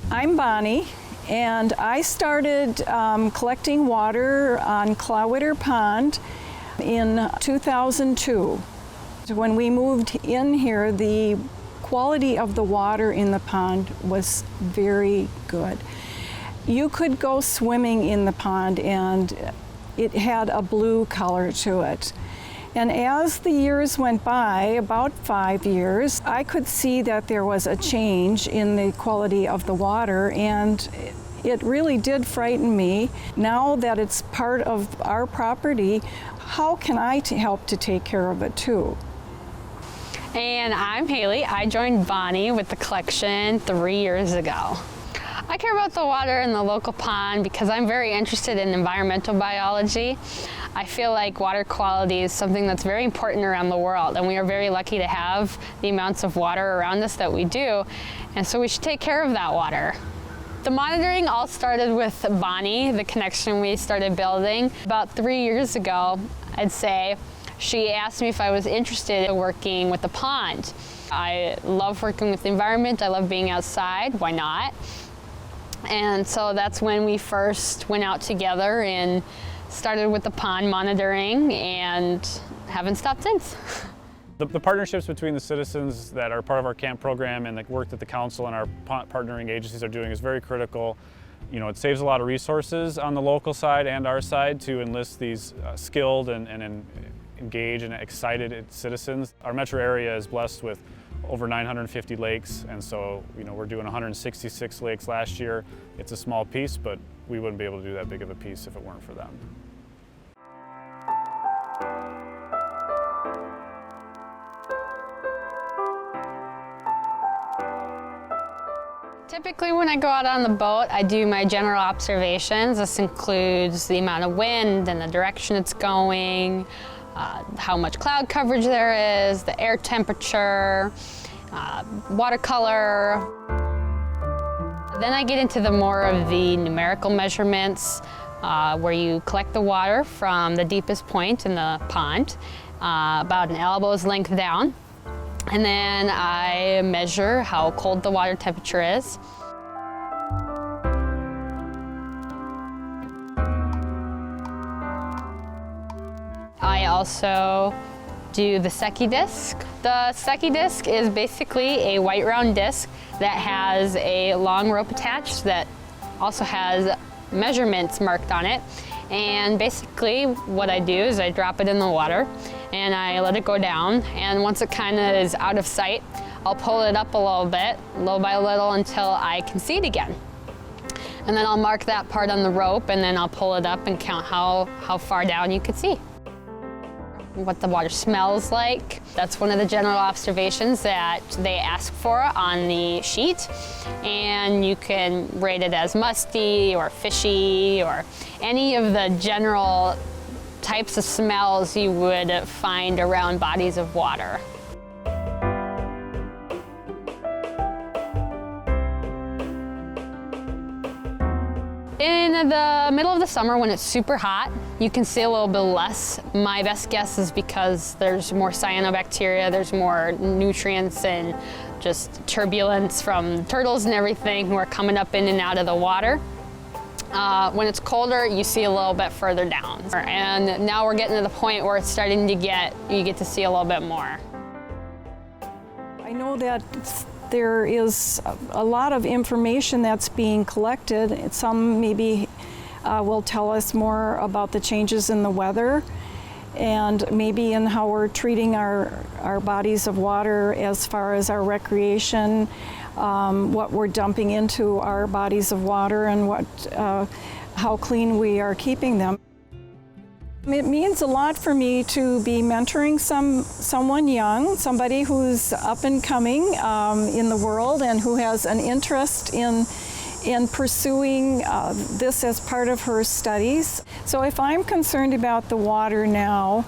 I'm Bonnie, and I started collecting water on Klawitter Pond in 2002. When we moved in here, the quality of the water in the pond was very good. You could go swimming in the pond and it had a blue color to it. And as the years went by, about 5 years, I could see that there was a change in the quality of the water, and it really did frighten me. Now that it's part of our property, how can I help to take care of it too? And I'm Haley. I joined Bonnie with the collection 3 years ago. I care about the water in the local pond because I'm very interested in environmental biology. I feel like water quality is something that's very important around the world, and we are very lucky to have the amounts of water around us that we do, and so we should take care of that water. The monitoring all started with Bonnie, the connection we started building about 3 years ago, I'd say. She asked me if I was interested in working with the pond. I love working with the environment. I love being outside. Why not? And so that's when we first went out together and started with the pond monitoring and haven't stopped since. The partnerships between the citizens that are part of our camp program and the work that the council and our partnering agencies are doing is very critical. You know, it saves a lot of resources on the local side and our side to enlist these skilled and engaged and excited citizens. Our metro area is blessed with over 950 lakes, and so we're doing 166 lakes last year. It's a small piece, but we wouldn't be able to do that big of a piece if it weren't for them. Typically when I go out on the boat, I do my general observations. This includes the amount of wind and the direction it's going, how much cloud coverage there is, the air temperature, watercolor. Then I get into the more of the numerical measurements where you collect the water from the deepest point in the pond, about an elbow's length down. And then I measure how cold the water temperature is. I also do the Secchi disc. The Secchi disc is basically a white round disc that has a long rope attached that also has measurements marked on it. And basically what I do is I drop it in the water and I let it go down, and once it kind of is out of sight, I'll pull it up a little bit, little by little, until I can see it again. And then I'll mark that part on the rope, and then I'll pull it up and count how far down you could see. What the water smells like. That's one of the general observations that they ask for on the sheet. And you can rate it as musty or fishy or any of the general types of smells you would find around bodies of water. In the middle of the summer when it's super hot, you can see a little bit less. My best guess is because there's more cyanobacteria, there's more nutrients and just turbulence from turtles and everything who are coming up in and out of the water. When it's colder, you see a little bit further down. And now we're getting to the point where it's starting to you get to see a little bit more. I know that there is a lot of information that's being collected. Some maybe will tell us more about the changes in the weather and maybe in how we're treating our bodies of water as far as our recreation, what we're dumping into our bodies of water, and how clean we are keeping them. It means a lot for me to be mentoring someone young, somebody who's up and coming in the world and who has an interest in pursuing this as part of her studies. So if I'm concerned about the water now,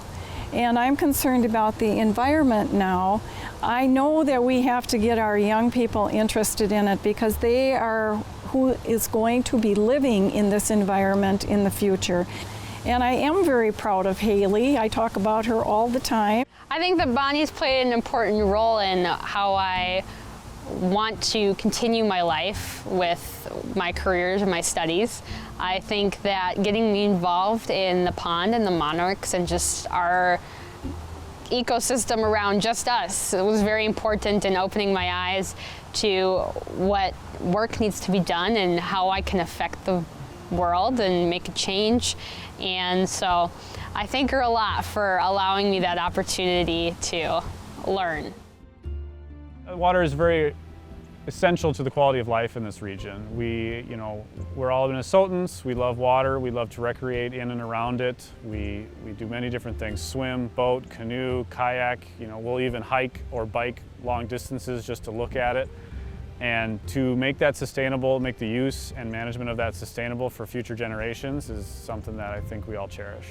and I'm concerned about the environment now, I know that we have to get our young people interested in it because they are who is going to be living in this environment in the future. And I am very proud of Haley. I talk about her all the time. I think that Bonnie's played an important role in how I want to continue my life with my careers and my studies. I think that getting me involved in the pond and the monarchs and just our ecosystem around just us, it was very important in opening my eyes to what work needs to be done and how I can affect the world and make a change. And so I thank her a lot for allowing me that opportunity to learn. Water is very essential to the quality of life in this region. We're all Minnesotans. We love water. We love to recreate in and around it. We do many different things: swim, boat, canoe, kayak. We'll even hike or bike long distances just to look at it. And to make that sustainable, make the use and management of that sustainable for future generations is something that I think we all cherish.